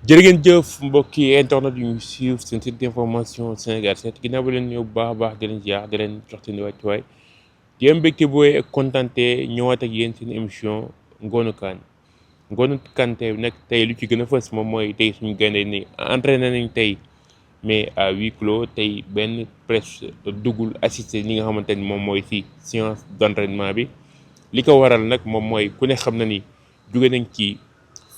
jërë ngeen jëf mbokki internet yu ñu suivre seen site d'information Sénégal 7 ginnaaw ba leen ñëw bu baax a baax di leen ziar di leen jox seen wàccuwaay di am mbégte booy ak kontante ñëwaat ak yéen seen émission Ngoonu Kaan Ngoonu Kaan tey nag tey lu ci gën a fës moom mooy tey suñu gaynde ni entraîné nañ tey mais à huis clos tey benn presse duggul assisté li nga xamante ni moom mooy si séance d'entraînement bi li ko waral nag moom mooy ku ne xam na ni jóge nañ ci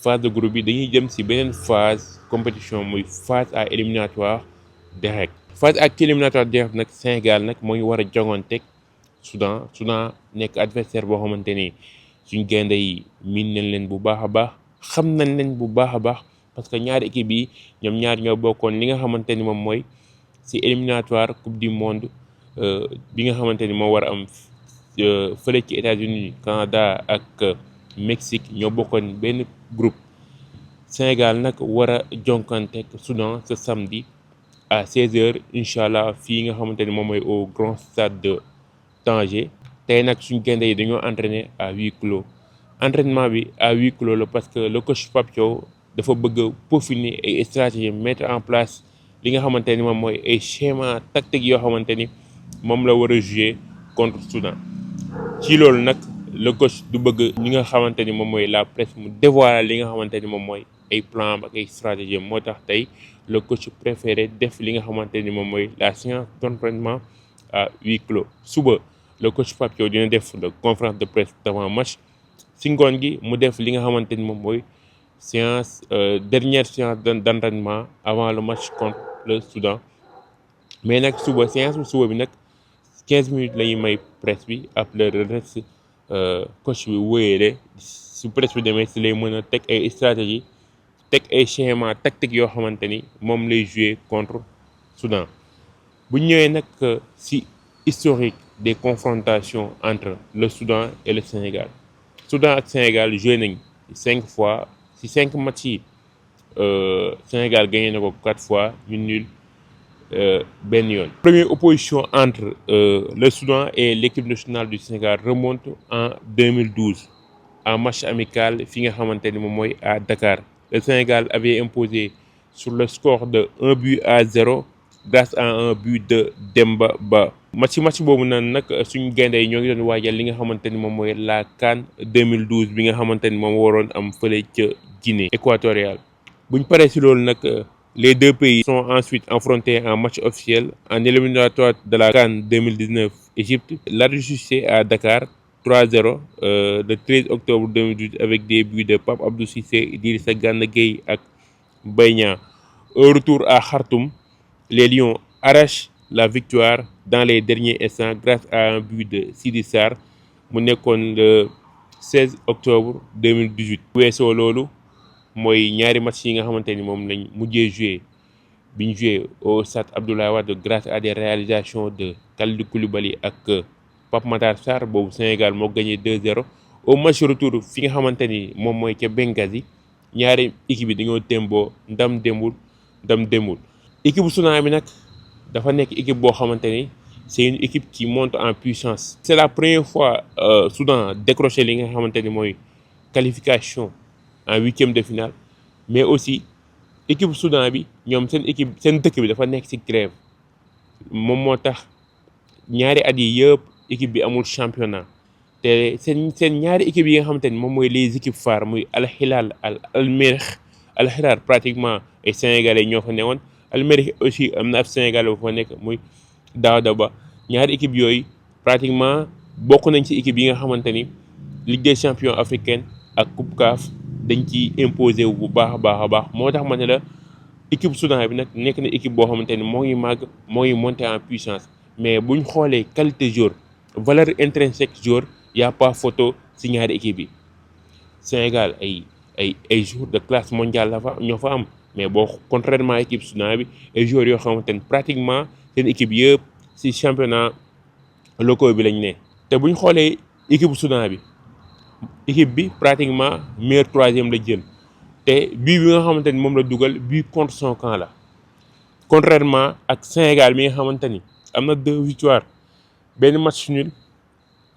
phase de groupe bi dañuy jëm ci beneen phase compétition muy phase à éliminatoire direct phase ak éliminatoire direct nag Sénégal nag moo ngi war a jonganteeg Soudan nekk adversaire boo xamante ni suñ gaynde yi miin nañ leen bu baax a baax xam nañ leen bu baax a baax parce que ñaari équipe yi ñoom ñaar ñoo bokkoon li nga xamante ni moom mooy ci éliminatoire coupe du monde bi nga xamante ni moo war a am fële ci États-Unis Canada ak Mexique ñoo bokkoon benn groupe Sénégal nag war a jonkanteeg Soudan ce samedi à 16h incha allah fii nga xamante ni moom mooy au grand stade de Tanger tey nag suñ gaynde yi dañoo entraîner à huis clos entraînement bi à huis clos la parce que le coach Pape Thiaw dafa bëgg a peaufiner ay stratégie mettre en place li nga xamante ni moom mooy ay schéma tactique yoo xamante ni moom la war a jouer contre Soudan ci loolu nag le coach du bëgg ñi nga xamante ni moom mooy la presse mu dévoiler li nga xamante ni moom mooy ay plan ak ay stratégie moo tax tey le coach préféré def li nga xamante ni moom mooy la séance d'entraînement à huis clos suba le coach Pape Thiaw dina def la conférence de presse d'avant match si ngoon gi mu def li nga xamante ni moom mooy séance dernière séance d'entraînement avant le match contre le Soudan mais nag suba séance bu suba bi nag 15 minutes la ñuy may presse bi après le reste coach bi wóyeele su presse bi demee si lay mën a teg ay stratégie teg ay schéma tactique yoo xamante ni moom lay jouer contre Soudan bu ñëwee nag si historique des confrontations entre le Soudan et le Sénégal Soudan ak Sénégal joué nañ 5 fois si 5 matchs yi Sénégal gagné na ko 4 fois ñu nul benn yoon. Première opposition entre le Soudan et l'équipe nationale du Sénégal remonte en 2012 en match amical fi nga xamante ni moom mooy à Dakar. Le Sénégal avait imposé sur le score de 1-0 grâce à un but de Demba Ba. match boobu naan nag suñu gaynde yi ñoo ngi doon waajal li nga xamante ni moom mooy la CAN 2012 bi nga xamante ni moom waroon am fële ca Guinée équatoriale. buñ paree si loolu nag les deux pays sont ensuite affrontés en match officiel en éliminatoire de la CAN 2019 Égypte. L'arbitre jugé à Dakar 3-0 le 13 octobre 2018 avec des buts de Pape Abdou Cissé, Idrissa Gana Gueye ak Mbaye Niang. Au retour à Khartoum, les Lions arrachent la victoire dans les derniers instants grâce à un but de Sidi Sarr mu nekkoon le 16 octobre 2018. weesoo loolu mooy ñaari match yi nga xamante ni moom lañ mujjee joué bi ñu joué au stade Abdoulaye Wade grâce à des réalisations de Kalidou Koulibaly ak Pape Matar Sarr boobu Sénégal moo gagné 2-0. au match retour fi nga xamante ni moom mooy ca Benghazi ñaari équipe yi dañoo témboo ndam demul équipe bu Soudan bi nag dafa nekk équipe boo xamante ni c'est une équipe qui monte en puissance. c'est la première fois Soudan décroché li nga xamante ni mooy qualification en huitième de finale mais aussi équipe Soudan bi ñoom seen dëkk bi dafa nekk ci grève moom moo tax ñaari at yi yëpp équipe bi amul championnat te seen ñaari équipe yi nga xamante ni moom mooy les équipes phares muy Al Hilal Al Merreikh Al Hilal pratiquement ay sénégalais ñoo fa newoon Al Merreikh aussi am na ab sénégalais bu fa nekk muy Daouda Ba ñaari équipe yooyu pratiquement bokk nañ ci équipe yi nga xamante ni Ligue des champions africaine ak Coupe CAF dañ ci imposé wu bu baax a baax moo tax ma ne la équipe Soudan bi nag nekk na équipe boo xamante ni moo ngi màgg moo ngi monter en puissance mais buñ xoolee qualité joueur valeur intrinsèque joueur y a pas photo ci ñaari équipe yi. Sénégal ay joueurs de classe mondiale la fa ñoo fa am mais boo contrairement équipe Soudan bi ay joueurs yoo xamante ni pratiquement seen équipe yëpp ci championnat locaux bi lañ ne. te buñ xoolee équipe Soudan bi équipe bi pratiquement meilleur troisième la jël te bii bi nga xamante ni moom la dugal bii contre son camp la contrairement ak Sénégal mi nga xamante ni am na 2 victoires benn match nul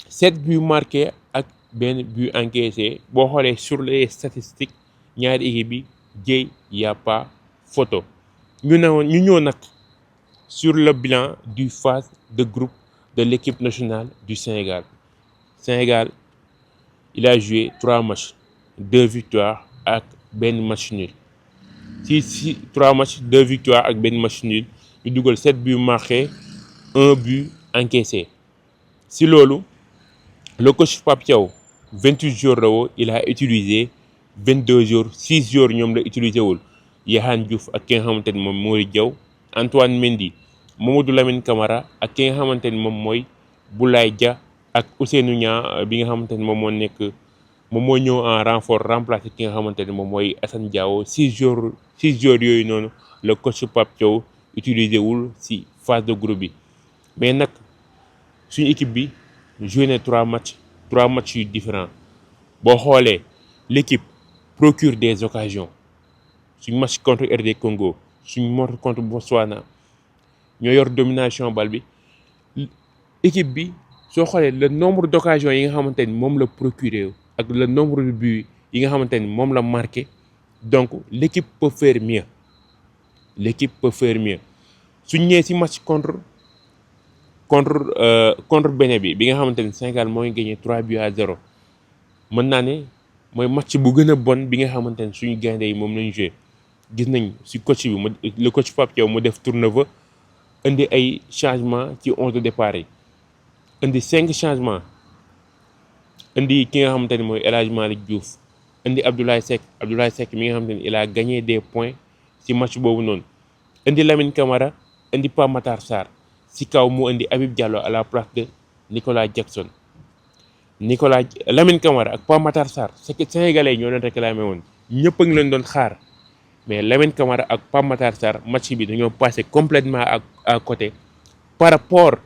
7 buts marqués ak benn but encaissé boo xoolee sur les statistiques ñaari équipe bi Gueye y a pas photo. Ñu ñëw nag sur le bilan du phase de groupe de l'équipe nationale du Sénégal. Sénégal, il a joué 3 matchs, 2 victoires ak benn match nul. Si 3 matchs, 2 victoires ak benn match nul, ñu dugal 7 buts marqués, 1 but encaissé. Si loolu, le coach Pape Thiaw 28 jours la woo, il a utilisé 22 jours, 6 jours ñoom la utilisé wul. Yehane Diouf ak ki nga xamante ni moom Mori Diaw, Antoine Mendy, Mamadou Lamine Camara ak ki nga xamante ni moom mooy Boulaye Dia ak Ousseynou Niang bi nga xamante ni moom moo ñëw en renfort remplacé ki nga xamante ni moom mooy Assane Diao. 6 jours yooyu noonu le coach Pape Thiaw utilisé wul si phase de groupe bi. Mais nag suñu équipe bi joué na 3 matchs yu différents. Boo xoolee l'équipe procure des occasions. Suñu match contre RD Congo, suñu match contre Botswana ñoo yor domination bal bi. Équipe bi soo xoolee le nombre d'occasions yi nga xamante ni moom la procuré ak le nombre de buts yi nga xamante ni moom la marqué, donc l'équipe peut faire mieux. Suñ ñëwee si match contre Bénin bi nga xamante ni Sénégal moo ngi gagné 3-0, mën naa ne mooy match bu gën a bon bi nga xamante ni suñu gaynde yi moom lañu joué. Gis nañ si coach bi le coach Pape Thiaw mu def tournoi indi ay changement ci 11 de départ yi, indi 5 changements, indi ki nga xamante ni mooy El Hadj Malick Diouf, indi Abdoulaye Seck mi nga xamante ni il a gagné des points ci match boobu noonu, indi Lamine Camara, indi Pape Matar Sarr, ci kaw mu indi Habib Diallo à la place de Nicolas Jackson. Lamine Camara ak Pape Matar Sarr c'est que sénégalais yi ñoo leen réclamé woon, ñëpp a ngi leen doon xaar, mais Lamine Camara ak Pape Matar Sarr match bi dañoo passé complètement à côté par rapport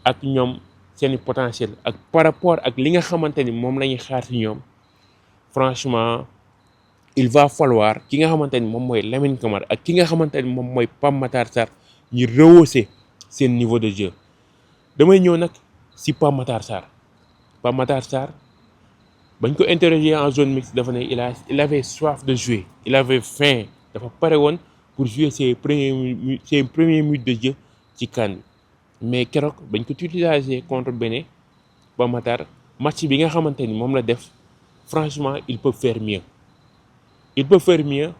ak ñoom seeni potentiel ak par rapport ak li nga xamante ni moom la ñuy xaar ci ñoom. Franchement il va falloir ki nga xamante ni moom mooy Lamine Camara ak ki nga xamante ni moom mooy Pape Matar Sarr ñu rehausser seen niveau de jeu. Damay ñëw nag ci Pape Matar Sarr bañ ko interroger en zone mixte dafa ne il avait soif de jouer, il avait faim, dafa pare woon pour jouer ses premiers minutes de jeu ci CAN bi. Mais keroog bañ ko titularisé contre Bénin, Pape Matar match bi nga xamante ni moom la def, franchement il peut faire mieux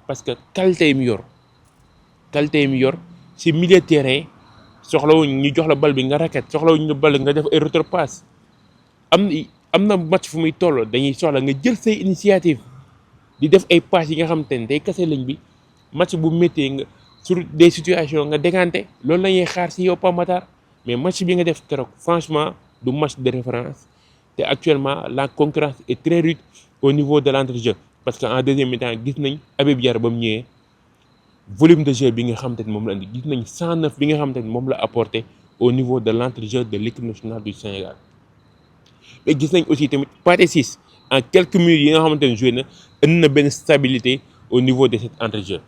parce que qualité yi mu yor ci milieu terrain soxlawuñ ñu jox la bal bi nga raquette, soxlawuñ ñu bal nga def ay retropasse. am na match fu muy toll dañuy soxla nga jël say initiative di def ay passes yi nga xamante ni day kase ligne bi, match bu méttee nga sur des situations nga décanté. Loolu la ñuy xaar ci yow Pape Matar, mais match bi nga def keroog franchement du match de référence te actuellement la concurrence est très rude au niveau de l'entrejeu, parce que en deuxième mi-temps gis nañ Habib Diarra ba mu ñëwee volume de jeu bi nga xamante ni moom la indi, gis nañ 109 bi nga xamante ni moom la apporté au niveau de l'entrejeu de l'équipe nationale du Sénégal. Mais gis nañ aussi tamit Pathé Ciss en quelques minutes yi nga xamante ni joué na indi na benn stabilité au niveau de cet entrejeu.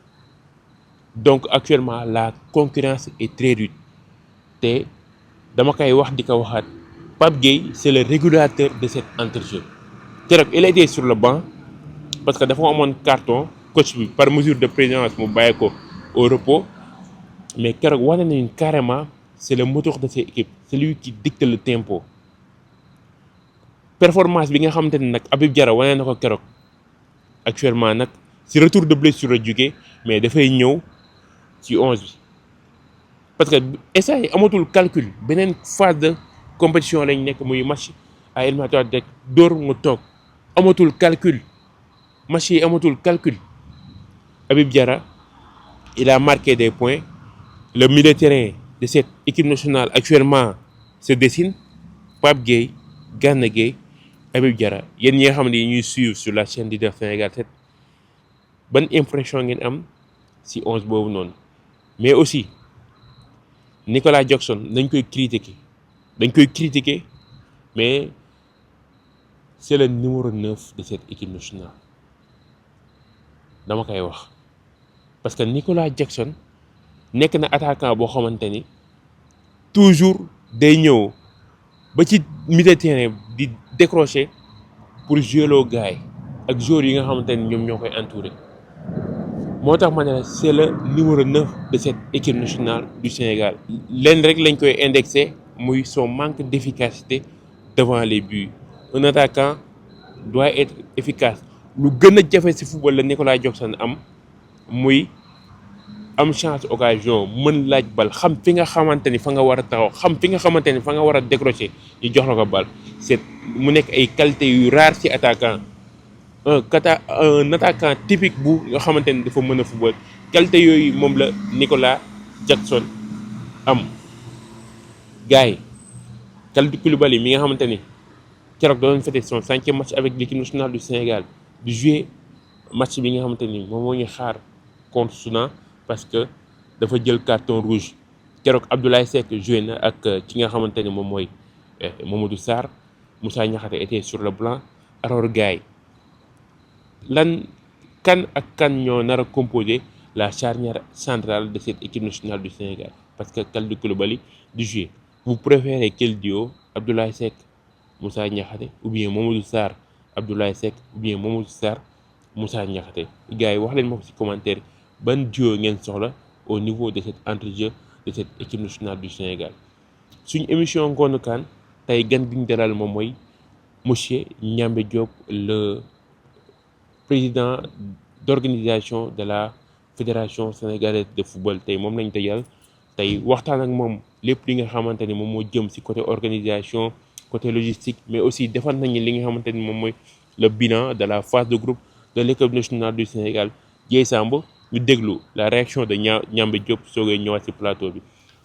Donc actuellement la concurrence est très rude te dama koy wax di ko waxaat, Pape Gueye c'est le régulateur de cet entrejeu. Keroog il était sur le banc parce que dafa amoon carton, coach bi par mesure de présidence mu bàyyi ko au repos, mais keroog wane nañu carrément c'est le moteur de cette équipe, c'est lui qui dicte le tempo. Performance bi nga xamante ni nag Habib Diarra wane na ko keroog, actuellement nag ci retour de blessure la jógee, mais dafay ñëw ci 11 bi parce que instant yi amatul calcul, beneen phase de compétition lañ nekk, muy match à éliminatoire rek dóor mu toog, amatul calcul, match yi amatul calcul. Habib Diarra il a marqué des points, le milieu de terrain de cette équipe nationale actuellement se dessine: Pape Gueye, Gana Gueye, Habib Diarra. Yéen ñi nga xam ne ñuy suivre sur la chaîne Leader Sénégal 7, ban impression ngeen am ci 11 boobu noonu? Mais aussi Nicolas Jackson dañ koy critiquer, mais c'est le numéro 9 de cette équipe nationale, dama koy wax, parce que Nicolas Jackson nekk na attaquant boo xamante ni toujours day ñëw ba ci milieu terrain di décrocher pour jouer loo gars yi ak joueurs yi nga xamante ni ñoom ñoo koy entouré. moo tax ma ne la c'est le numéro 9 de cette équipe nationale du Sénégal. Leen rek lañ koy indexé muy son manque d'efficacité devant les buts. Un attaquant doit être efficace. Lu gën a jafe ci football la Nicolas Jackson am muy am chance occasion mën laaj bal xam fi nga xamante ni fa nga war a taxaw xam fi nga xamante ni fa nga war a décrocher ñu jox la ko bal c'est mu nekk ay qualité yu rare ci attaquant. Un attaquant typique bu nga xamante ni dafa mën a football qualité yooyu moom la Nicolas Jackson am. gars yi Kalidou Koulibaly mi nga xamante ni keroog doon fêter son 5e match avec l'équipe nationale du Sénégal di jouer match bi nga xamante ni moom moo ñu xaar contre Soudan parce que dafa jël carton rouge. Keroog Abdoulaye Seck joué na ak ki nga xamante ni moom mooy Mamadou Sarr. Moussa Niakhaté était sur le banc. Alors gars yi lan kan ak kan ñoo nar a composer la charnière centrale de cette équipe nationale du Sénégal parce que Kalidou Koulibaly di jouer. Vous préférez quel duo? Abdoulaye Seck Moussa Niakhaté ou bien Mamadou Sarr Abdoulaye Seck ou bien Mamadou Sarr Moussa Niakhaté? Gars yi wax leen ma ko ci commentaire ban duo ngeen soxla au niveau de cet entrejeu de cette équipe nationale du Sénégal. Suñu émission Ngoonu Kan tey gan bi ñu dalal moom mooy monsieur Ndiambé Diop, le président d'organisation de la fédération sénégalaise de football. Tey moom lañ teyal tey waxtaan ak moom lépp li nga xamante ni moom moo jëm ci côté organisation, côté logistique, mais aussi defal nañu li nga xamante ni moom mooy le bilan de la phase de groupe de l'équipe nationale du Sénégal. Dieye Samb ñu déglu la réaction de Ndiambé Diop soogay ñëwaat ci plateau bi.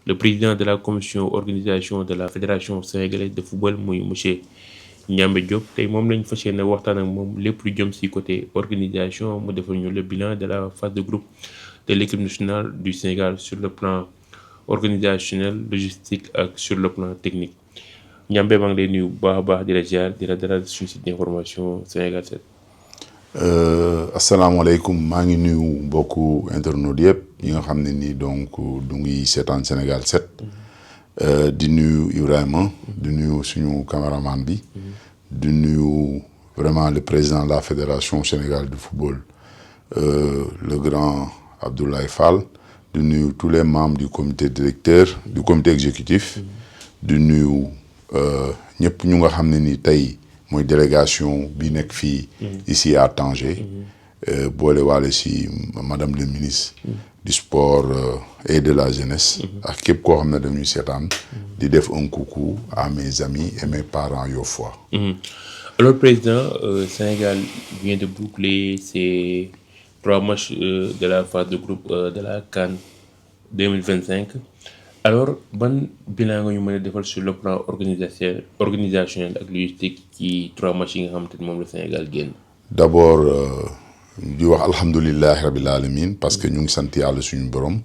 Le président de la commission organisation de la fédération sénégalaise de football muy monsieur Ndiambé Diop tey moom lañ fas yéene waxtaan ak moom lépp lu jëm ci côté organisation mu defal ñu le bilan de la phase de groupe de l'équipe nationale du Sénégal sur le plan organisationnel, logistique ak sur le plan technique. Ndiambé maa ngi lay nuyu bu baax a baax di la ziar di la dalal suñu site d'information Sénégal 7. asalaamaaleykum maa ngi nuyu mbokku internautes yëpp yi nga xam ne nii donc du ngi seetaan Sénégal 7 di nuyu Ibrahima di nuyu suñu caméraman bi di nuyu vraiment le président de la fédération sénégalaise de football le grand Abdoulaye Fall di nuyu tous les membres du comité directeur du comité exécutif di nuyu ñëpp ñu nga xam ne ni tey mooy délégation bi nekk fii ici à Tanger boole waale si madame le ministre du sport et de la jeunesse ak képp koo xam ne dañuy seetaan di def un coucou à mes amis et mes parents Yofoa. Alors président, Sénégal vient de boucler ses 3 matchs de la phase de groupe de la CAN 2025. Alors ban bilan nga ñu mën a defal sur le plan organisationnel ak logistique ci 3 matchs yi nga xamante ni moom la Sénégal génn. D'abord di wax alhamdulillahi rabbil alamin parce que ñu ngi sant yàlla suñu borom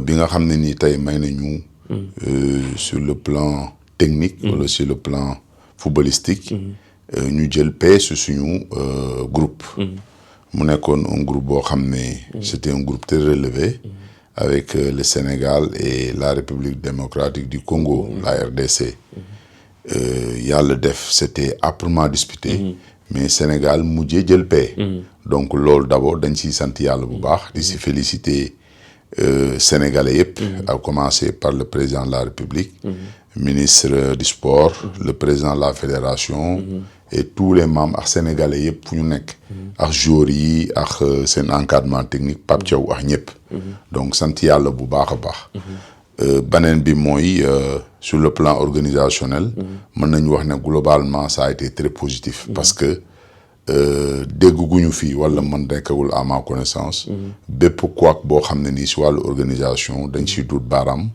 bi nga xam ne nii tey may nañu sur le plan technique wala sur le plan footballistique ñu jël paie sur suñu groupe mu nekkoon un groupe boo xam ne c'était un groupe très relevé avec le Sénégal et la République démocratique du Congo, la RDC. Yàlla def c'était âprement disputé mais Sénégal mujjee jël paie. Donc loolu d'abord dañ ciy sant yàlla bu baax di si féliciter sénégalais yëpp à commencer par le président de la République ministre du sport le président de la fédération et tous les membres ak sénégalais yëpp fu ñu nekk ak joueurs yi ak seen encadrement technique Pape Thiaw ak ñëpp donc sant yàlla bu baax a baax beneen bi mooy sur le plan organisationnel mën nañu wax ne globalement ça a été très positif parce que dégguñu fii wala man nekkagul à ma connaissance bépp couac boo xam ne nii si wàllu organisation dañ siy dut baaraam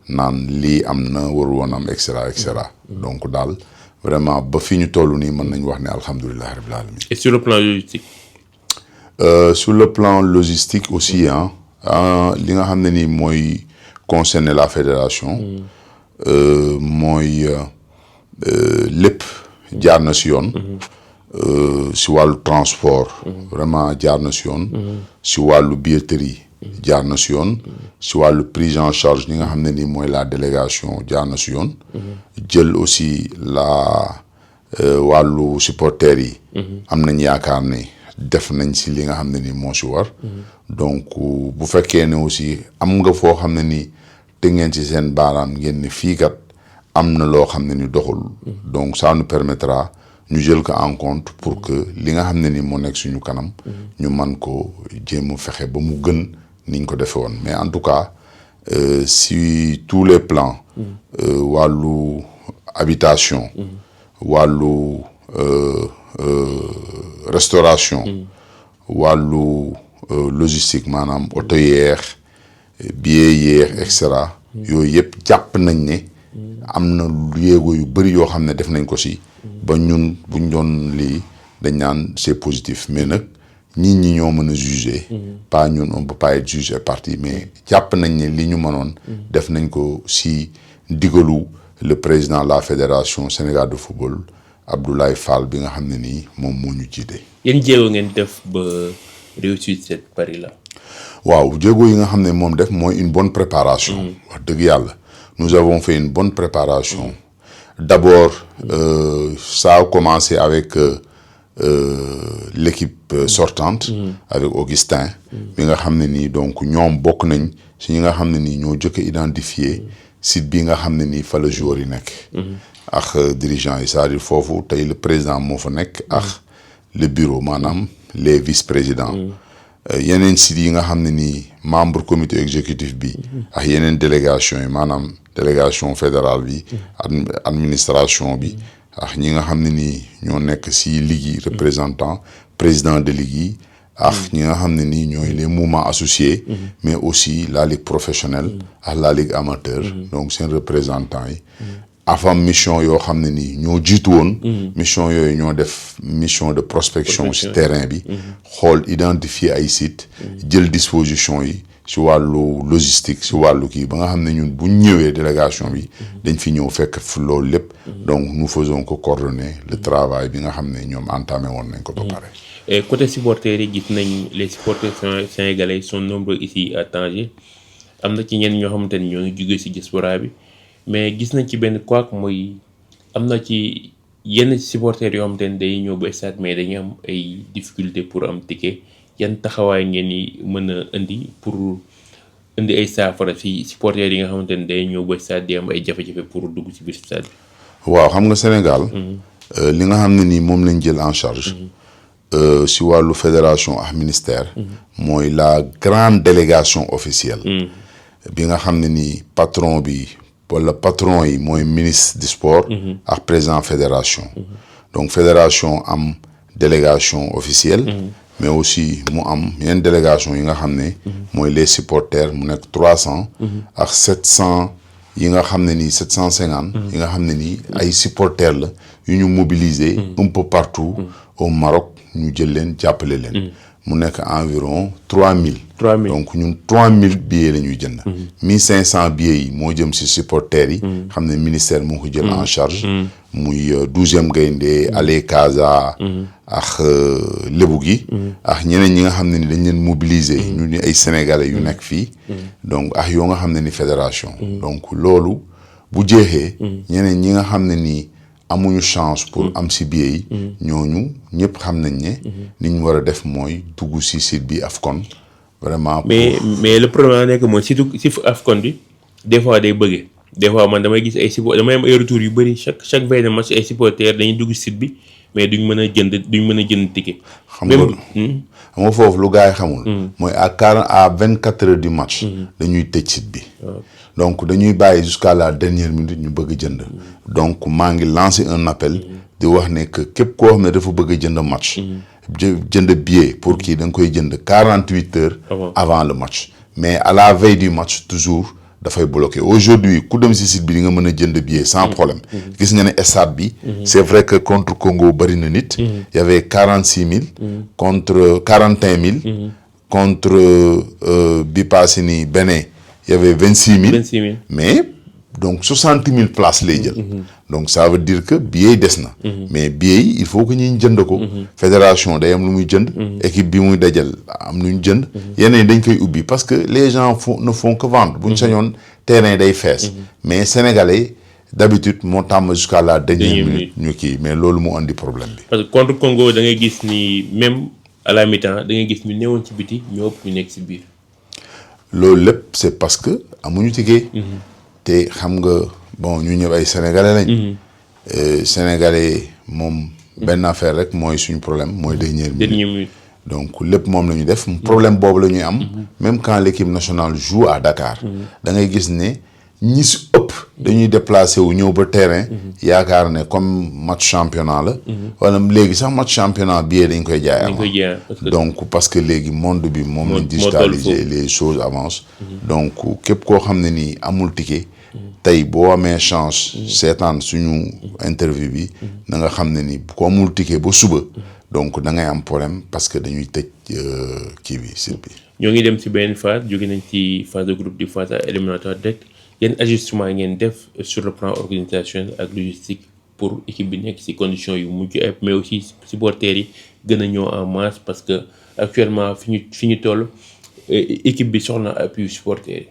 naan lii am na waru woon am et cetera donc daal vraiment ba fi ñu toll nii mën nañu wax ne alhamdulillahi rabbil alamin. Et sur le plan logistique. Sur le plan logistique aussi li nga xam ne nii mooy concerner la fédération mooy lépp jaar na si yoon. Si wàllu transport vraiment jaar na si yoon si wàllu billetterie jaar na si yoon si wàllu prise en charge li nga xam ne nii mooy la délégation jaar na si yoon jël aussi la wàllu supporters yi am nañ yaakaar ne def nañ si li nga xam ne ni moo si war. donc bu fekkee ne aussi am nga foo xam ne ni te ngeen ci seen baaraam ngeen ne fii kat am na loo xam ne ni doxul. donc ça nous permettra ñu jël ko en compte pour que li nga xam ne ni moo nekk suñu kanam. ñu man ko jéem a fexe ba mu gën niñ ko defee woon mais en tout cas si tous les plans. wàllu habitation. wàllu restauration. wàllu logistique maanaam oto yeex billet yeex et cetera. yooyu yëpp jàpp nañ ne. am na yéego yu bëri yoo xam ne def nañ ko si. ba ñun buñ doon lii dañ naan c'est positif mais nag nit ñi ñoo mën a juger. pas ñun on peut pas être jugé parti mais jàpp nañ ne li ñu mënoon. def nañ ko si digalu le président de la fédération Sénégal de football Abdoulaye Fall bi nga xam ne nii moom moo ñu jiite. yéen jéego ngeen def ba réussir cette pari là. waaw jéego yi nga xam ne moom def mooy une bonne préparation. wax dëgg yàlla nous avons fait une bonne préparation. d'abord ça a commencé avec l'équipe sortante. avec Augustin. bi nga xam ne nii donc ñoom bokk nañ si ñi nga xam ne nii ñoo jëkk a identifier site bi nga xam ne nii fa la joueur yi nekk. ak dirigeants yi c'est-à-dire foofu tey le président moo fa nekk. ak le bureau maanaam les vice-présidents. yeneen sites yi nga xam ne nii membre comité exécutif bi. ak yeneen délégation yi maanaam délégation fédérale bi. administration bi. ak ñi nga xam ne nii ñoo nekk si ligue yi représentant président de ligue yi. ak ñi nga xam ne nii ñooy les mouvements associés. mais aussi la ligue professionnelle. ak la ligue amateur. donc seen représentants yi. avant mission yoo xam ne nii ñoo jiitu woon. mission yooyu ñoo def mission de prospection ci terrain bi. xool identifier ay sites. jël disposition yi ci wàllu logistique ci wàllu kii ba nga xam ne ñun bu ñëwee délégation bi. dañ fi ñëw fekk fu loolu lépp. donc nous faisons que coordonner le travail bi nga xam ne ñoom entamé woon nañ ko ba pare. et côté supporters yi gis nañ les supporters sénégalais sont nombreux ici à Tanger am na ci ñenn ñoo xamante ni ñoo ngi jugee ci diaspora bi. mais gis nañ ci benn quoi mooy am na ci yenn supporters yoo xamante ne day ñëw ba stade mais dañuy am ay difficultés pour am ticket yan taxawaay ngeen ni mën a indi pour indi ay saafara ci supporters yi nga xamante ne day ñëw ba stade di am ay jafe-jafe pour dugg ci biir stade bi. waaw xam nga Sénégal. li nga xam ne nii moom lañ jël en charge. si wàllu fédération ak ministère. mooy la grande délégation officielle. bi nga xam ne nii patron bi. wala patron yi mooy ministre du sport. ak président fédération. donc fédération am délégation officielle. mais aussi mu am yeneen délégation yi nga xam ne. mooy les supporters mu nekk 300. ak 700 yi nga xam ne nii 750. yi nga xam ne nii ay supporters la yu ñu mobiliser. un peu partout au Maroc ñu jël leen jàppale leen. mu nekk environ 3000. 3000 donc ñun 3000 billets la ñuy jënd. 1500 billets yi moo jëm ci supporters yi. xam ne ministère moo ko jël en charge. muy 12e Gaïndé Allez Casa. ak lébu gi. ak ñeneen ñi nga xam ne ni dañ leen mobiliser. ñu ni ay sénégalais yu nekk fii. donc ak yoo nga xam ne ni fédération. donc loolu bu jeexee. ñeneen ñi nga xam ne nii. amuñu chance pour am ci billet yi. ñooñu ñëpp xam nañ ne. li ñu war a def mooy dugg ci site bi Afcon. vraiment mais le problème nekk mooy surtout ci Afcon bi des fois day bëggee des fois man damay gis ay support damay am ay retours yu bëri chaque veille de match ay supporters dañuy dugg site bi mais duñ mën a jënd ticket. xam nga foofu lu gars yi xamul. mooy à 24 heures du match. dañuy tëj site bi. donc dañuy bàyyi jusqu'à la dernière minute ñu bëgg jënd. donc maa ngi lancer un appel. di wax ne que képp koo xam ne dafa bëgg jënd match. jënd billet pour kii da nga koy jënd 48 heures. avant le match mais à la veille du match toujours dafay bloqué aujourd'hui ku dem ci site bi di nga mën a jënd billet sans problème. gis nga ne stade bi. c'est vrai que contre Congo bari na nit. y avait 46000. contre 41000. contre bi passé ni Bénin y avait 26000. mais donc 60000 places lay jël. donc ça veut dire que billet des na. mais billet yi il faut que ñuy jënd ko. fédération day am lu muy jënd. équipe bi muy dajal am lu ñu jënd. yeneen dañ koy ubbi parce que les gens ne font que vendre. bu ñu sañoon terrain day fees. mais sénégalais d'habitude moo tàmm jusqu'à la dernière minute ñu kii mais loolu moo andi problème bi. parce que contre Congo da ngay gis ni même à la mi-temps da ngay gis ñu newoon ci biti ñoo ëpp ñu nekk ci biir. loolu lépp c'est parce que amuñu ticket. te xam nga bon ñu ñëpp ay sénégalais lañ. sénégalais moom benn affaire rek mooy suñu problème mooy dernière minute. donc lépp moom la ñu def problème boobu la ñuy am. même quand l'équipe nationale joue à Dakar. da ngay gis ne ñi si ëpp dañuy déplacé wu ñëw ba terrain. yaakaar ne comme match championnat la. wala léegi sax match championnat billet dañ koy jaay avant. donc parce que léegi monde bi moom lañ digitaliser les choses avancent. donc képp koo xam ne nii amul ticket. tey boo amee chance seetaan suñu interview bi na nga xam ne ni ko amul ticket ba suba donc da ngay am problème parce que dañuy tëj kii bi site bi. ñoo ngi dem ci benn phase jóge nañ ci phase de groupe di phase éliminatoire direct yenn ajustement ngeen def sur le plan organisation ak logistique pour équipe bi nekk ci conditions yu mujj ayib mais aussi supporters yi gën a ñëw en masse parce que actuellement fi ñu toll équipe bi soxla appui supporters yi.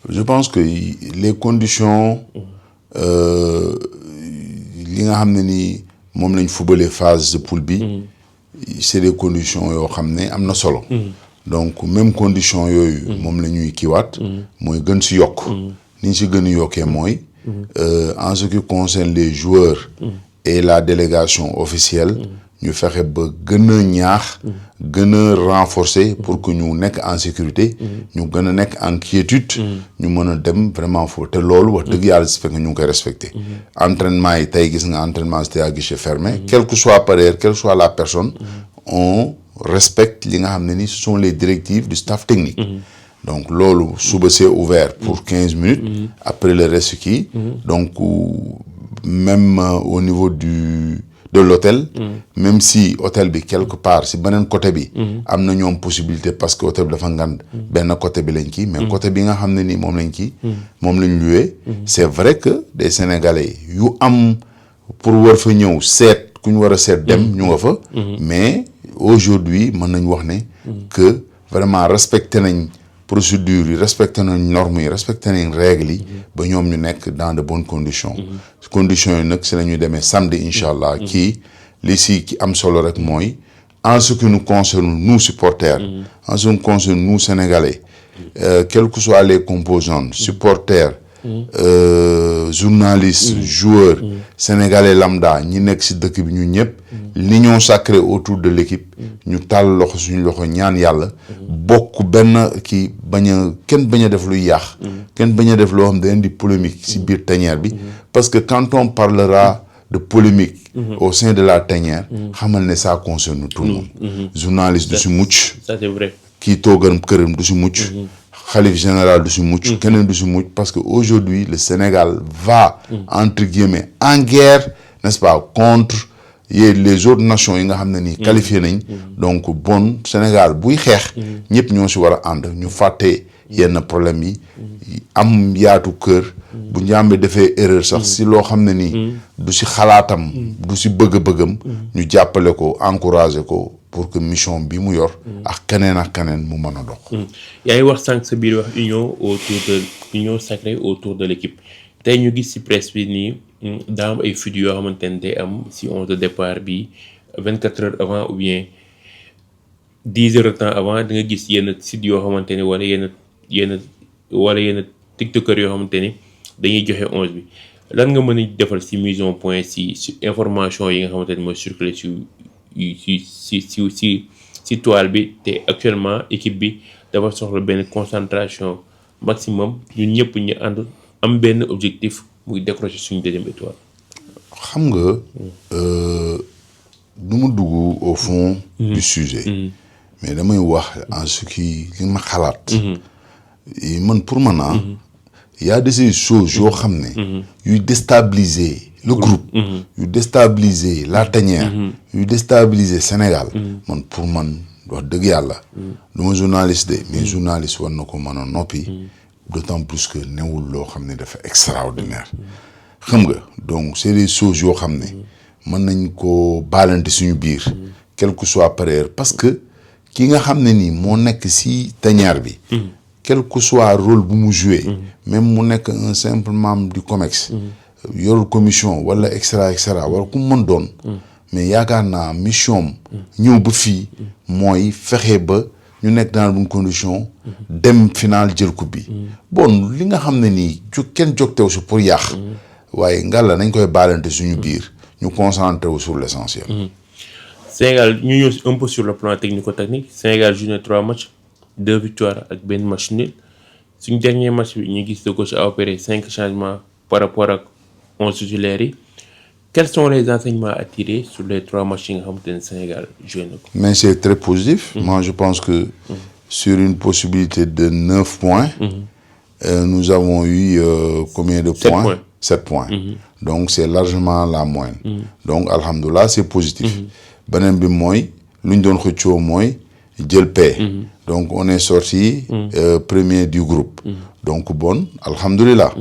je pense que les conditions li nga xam ne ni moom lañ fubalee phase de poule bi c'est des conditions yoo xam ne am na solo donc même condition yooyu moom la ñuy kiiwaat mooy gën si yokk ni ñu si gën a yokkee mooy en ce qui concerne les joueurs et la délégation officielle ñu fexe ba gën a ñaax gën a renforcer pour que ñu nekk en sécurité ñu gën a nekk en quiétude ñu mën a dem vraiment foofu te loolu wax dëgg yàlla si fekk ñu ngi koy respecté entraînement yi tey gis nga entraînement c'était à guichet fermé quel que soit par ailleurs quelle soit la personne on respecte li nga xam ne ni ce sont les directives du staff technique donc loolu suba c'est ouvert pour 15 minutes après le reste kii donc même au niveau de l'hôtel même si hôtel bi quelque part si beneen côté bi am na ñoom possibilité parce que hôtel bi dafa ngand benn côté bi lañ kii mais côté bi nga xam ne nii moom lañ kii moom lañ loué c'est vrai que des Sénégalais yu am pour war fa ñëw seet ku ñu war a seet dem ñu nga fa mais aujourd'hui mën nañ wax ne que vraiment respecté nañ procédures yi respecté nañ normes yi respecté nañ règles yi ba ñoom ñu nekk dans de bonnes conditions conditions yi nag si la ñuy demee samedi incha allah kii li si ki am solo rek mooy en ce qui nous concerne nous supporters en ce qui nous concerne nous Sénégalais quelles que soient les composantes supporters journalistes joueurs sénégalais lambda ñi nekk si dëkk bi ñu ñëpp l'union sacrée autour de l'équipe ñu tàll loxo suñu loxo ñaan yàlla bokk benn kii kenn bañ a def luy yàq kenn bañ a def loo xam dañ di polémique si biir tanière bi parce que quand on parlera de polémique au sein de la tanière xamal ne ça concerne tout le monde journaliste du si mucc ça c'est vrai kii toogan këram du si mucc xalif général du si mucc keneen du si mucc parce que aujourd'hui le Sénégal va entre guillemets en guerre n'est-ce pas contre les autres nations yi nga xam ne nii qualifié nañ donc bon Sénégal buy xeex ñëpp ñoo si war a ànd ñu fàtte yenn problème yi am yaatu kër bu njàmbe defee erreur sax si loo xam ne nii du si xalaatam du si bëgg-bëggam ñu jàppale ko encourager ko pour que mission bi mu yor ak keneen mu mën a dox yaa ngi wax sànq sa biir wax union sacrée autour de l'équipe tey ñu gis ci presse bi nii daa am ay fuites yoo xamante ne day am ci 11 de départ bi 24 heures avant ou bien 10 heures de temps avant da nga gis yenn sites yoo xamante ne wala yenn tiktokers yoo xamante ne dañuy joxe 11 bi lan nga mën a defal ci mise au point ci information yi nga xamante ne mooy circuler ci toile bi te actuellement équipe bi dafa soxla benn concentration maximum ñun ñëpp ñu ànd am benn objectif muy décrocher suñu deuxième étoile. xam nga du ma dugg au fond du sujet mais damay wax en ce qui li ma xalaat man pour man y a des choses yoo xam ne yuy déstabiliser le groupe yu déstabiliser la tanière yu déstabiliser Sénégal man pour man wax dëgg yàlla du ma journaliste de mais journaliste war na ko mën a noppi d'autant plus que newul loo xam ne dafa extraordinaire xam nga donc c'est des choses yoo xam ne mën nañ ko baalante suñu biir quel que soit par ailleurs parce que ki nga xam ne nii moo nekk si tanière bi quel que soit rôle bu mu joué même mu nekk un simple membre du COMEX yorul commission wala extra wala ku mu mën doon mais yaakaar naa mission ñëw ba fii mooy fexe ba ñu nekk dans de bonnes conditions dem final jël coupe bi bon li nga xam ne nii kenn jógtew si pour yàq waaye ngalla nañ koy baalante suñu biir ñu concentré wu sur l'essentiel. Sénégal ñu ñëw un peu sur le plan technico-technique Sénégal joué na 3 matchs 2 victoires ak benn match nul suñu dernier match bi ñu gis le coach a opéré 5 changements par rapport ak 11 titulaires yi. Quels sont les enseignements à tirer sur les 3 matchs yi nga xamante ne Sénégal joué na ko. Mais c'est très positif. Moi je pense que sur une possibilité de 9 points. Nous avons eu combien de points? 7 points. Donc c'est largement la moyenne. Donc alhamdoulilah c'est positif. beneen bi mooy lu ñu doon xëccoo mooy jël paie. Donc on est sorti premier du groupe. Donc bon alhamdoulilah.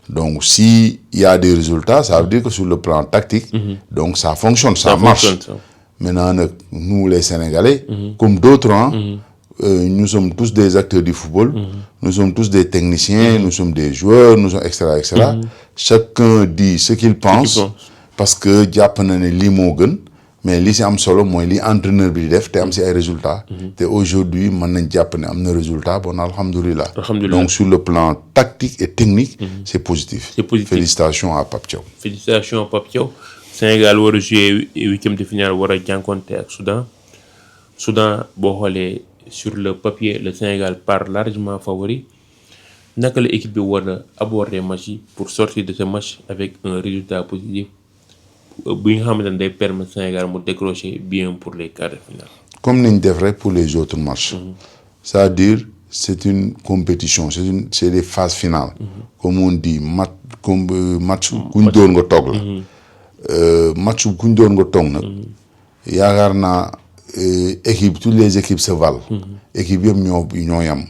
Donc s'il y a des résultats ça veut dire que sur le plan tactique. Donc ça fonctionne, ça marche. Maintenant nag nous les Sénégalais. Comme d'autres nous sommes tous des acteurs du football. Nous sommes tous des techniciens. Nous sommes des joueurs. Nous sommes etc. Chacun dit ce qu'il pense. Parce que jàpp na ne lii moo gën. Mais li si am solo mooy li entraîneur bi di def te am si ay résultats. te aujourd'hui mën nañ jàpp ne am na résultat bon alhamdulilah. Donc sur le plan tactique et technique. c'est positif. Félicitations à Pape Thiaw. Félicitations à Pape Thiaw. Sénégal war a jouer 8e de finale war a jànkonte ak Soudan boo xoolee sur le papier le Sénégal part largement favori naka la équipe bi war a aborder match yi pour sortir de ce match avec un résultat positif. bi nga xamante ne day permettre Sénégal mu décrocher bien pour les quarts de finale. Comme niñ def rek pour les autres matchs. C'est-à-dire c'est une compétition c'est des phases finales. Comme on dit match kuñ doon nga toog la. match kuñ doon nga toog nag. yaakaar naa équipe toutes les équipes se valent. équipe yëpp ñoo yam.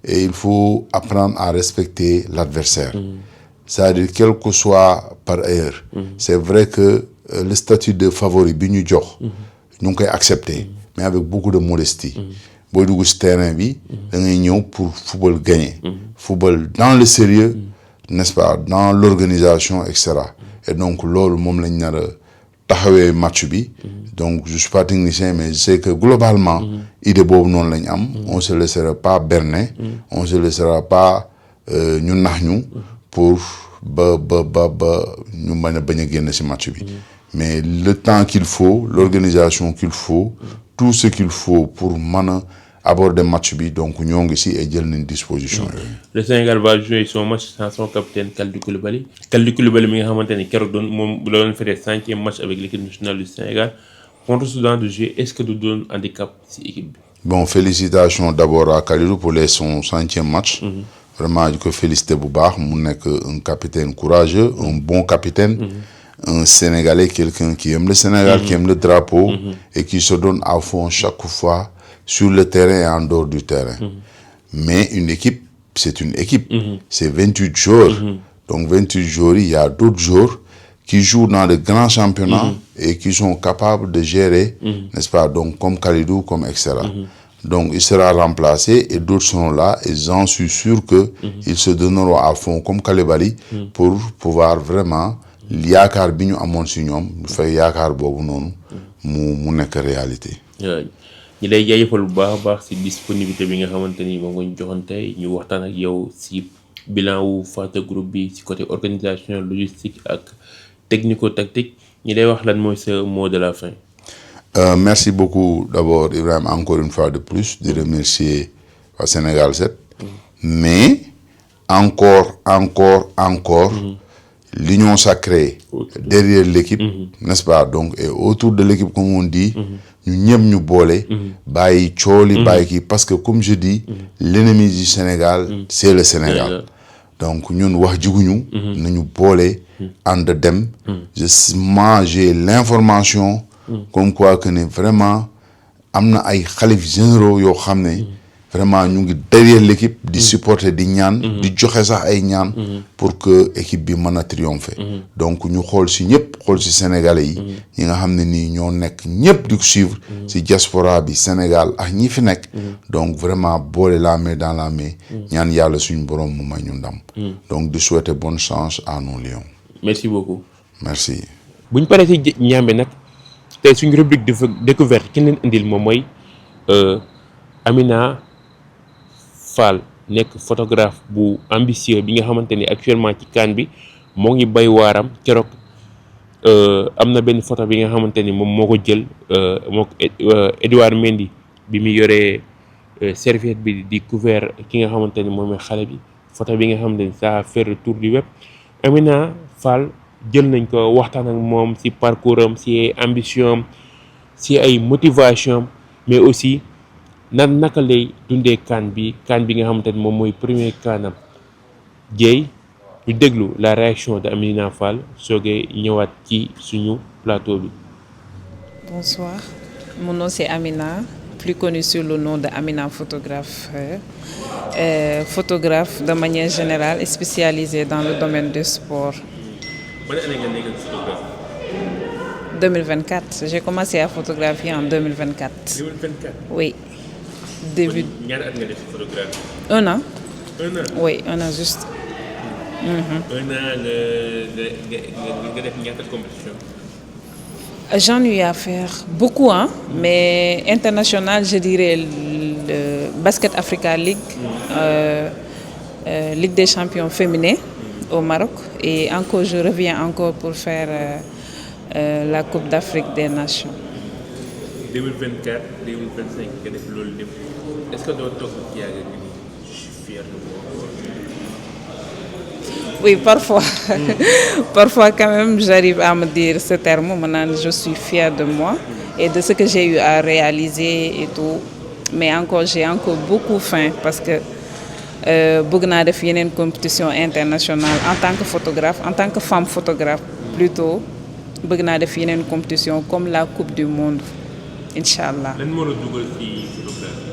et il faut apprendre à respecter l'adversaire. C'est-à-dire quel que soit par ailleurs. C'est vrai que le statut de favori bi ñu jox. ñu ngi koy accepter. mais avec beaucoup de modestie. booy dugg si terrain bi. da ngay ñëw pour football gagner. football dans le sérieux n'est-ce pas dans l'organisation et cetera. et donc loolu moom lañ nar a taxawee match bi. donc je suis pas technicien mais je sais que globalement. idée boobu noonu lañ am. on se laissera pas berner. on se laissera pas ñu nax ñu. pour ba ñu bañ a génn ci match bi. mais le temps qu'il faut l'organisation qu'il faut tout ce qu'il faut pour mën a aborder match bi donc ñoo ngi ci et jël nañ disposition yooyu. Le Sénégal va jouer son match sans son capitaine Kalidou Koulibaly. Kalidou Koulibaly mi nga xamante ni keroog moom la doon faire 5e match avec l'équipe nationale du Sénégal contre Soudan de jouer est-ce que du doon handicap ci équipe bi. Bon félicitations d'abord à Kalidou pour son 5e match. Vraiment di ko féliciter bu baax mu nekk un capitaine courageux un bon capitaine. Un Sénégalais quelqu'un qui aime le Sénégal qui aime le drapeau. et qui se donne à fond chaque fois sur le terrain et en dehors du terrain. mais une équipe c'est une équipe. c'est 28 joueurs. donc 28 joueurs il y a d'autres joueurs qui jouent dans de grands championnats. et qui sont capables de gérer. n'est-ce pas donc comme Kalidou comme etc. Donc il sera remplacé et d'autres sont là et j'en suis sûr que ils se donneront à fond comme Koulibaly pour pouvoir vraiment yaakaar bi ñu amoon ci ñoom du fay yaakaar boobu noonu mu nekk réalité. ñi lay jaajëfal bu baax a baax ci disponibilité bi nga xamante ni moom nga ñu joxante ñu waxtaan ak yow ci bilan wu Fata Group bi ci côté organisation logistique ak technico-tactique ñi lay wax lan mooy sa mot de la fin. Merci beaucoup d'abord Ibrahima encore une fois de plus de remercier waa Sénégal 7 mais encore l'union sacrée derrière l'équipe n'est-ce pas donc et autour de l'équipe comme on dit ñu ñëpp ñu boole bàyyi cooli bàyyi kii parce que comme je dis l'ennemi du Sénégal c'est le Sénégal donc ñun wax jiguñu nañu boole ànd dem j'ai l'information comme quoi que ne vraiment am na ay xalif généraux yoo xam ne vraiment ñu ngi derrière l'équipe di supporter di ñaan di joxe sax ay ñaan pour que équipe bi mën a triompher donc ñu xool ci ñëpp xool ci sénégalais yi ñi nga xam ne nii ñoo nekk ñëpp di ko suivre ci diaspora bi Sénégal ak ñi fi nekk donc vraiment boole la main dans la main ñaan yàlla suñu borom mu may ñu ndam donc di souhaiter bonne chance à nos lions. Merci beaucoup. Merci. buñ paree ci ñambe nag tey suñu rubrique de découverte ki leen indil moom mooy Amina Fall nekk photographe bu ambitieux bi nga xamante ni actuellement ci CAN bi moo ngi bay waaram keroog am na benn photo bi nga xamante ni moom moo ko jël moo ko Edouard Mendy bi mu yoree serviette bi di couvert ki nga xamante ni moom mooy xale bi photo bi nga xamante ni ça a fait le tour du web. Amina Fall jël nañ ko waxtaan ak moom ci parcours am ci ay ambition am ci ay motivation am mais aussi naka lay dundee CAN bi nga xamante ni moom mooy premier CANam Dieye ñu déglu la réaction de Amina Fall soogee ñëwaat ci suñu plateau bi. Bonsoir, mon nom c'est Amina, plus connue sur le nom de Amina photographe. Photographe de manière générale et spécialisée dans le domaine du sport. Ban année nga nekk photographe? 2024, j'ai commencé à photographier en 2024. 2024. Oui. Début. Ñaata at nga def photographie? 1 an. 1 an. Oui, 1 an juste. 1 an nga def ñaata compétition? J'en ai eu à faire beaucoup, hein, mais international, je dirais le Basket Africa League, Ligue des champions féminins au Maroc. Et encore, je reviens encore pour faire la Coupe d'Afrique des Nations. 2024, 2025, nga def loolu lépp. Est-ce que doo toog ci yàgg nga ni je suis fier de moi? Oui, parfois. Parfois, quand même, j'arrive à me dire ce terme. Maintenant, je suis fière de moi et de ce que j'ai eu à réaliser et tout. Mais encore, j'ai encore beaucoup faim parce que bëgg naa def yeneen compétition internationale en tant que photographe, en tant que femme photographe plutôt. Bëgg naa def yeneen compétition comme la Coupe du Monde, Inch'Allah. Lan moo la dugal ci photographie?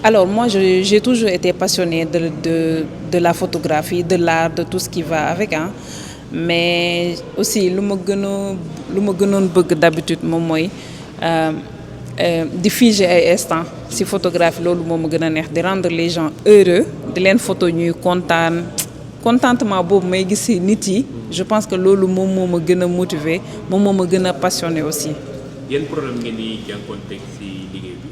Alors moi, j'ai toujours été passionnée de la photographie, de l'art, de tout ce qui va avec, hein. Mais aussi lu ma gënoon bëgg d'habitude moom mooy di figer ay instant ci photographie. Loolu moo ma gën a neex, di rendre les gens heureux, di leen photo ñuy kontaan. Contentement boobu may gis ci nit yi, je pense que loolu moom moo ma gën a motiver, moom moo ma gën a passionné aussi. Yan problème ngeen di jànkuwanteeg ci liggéey bi?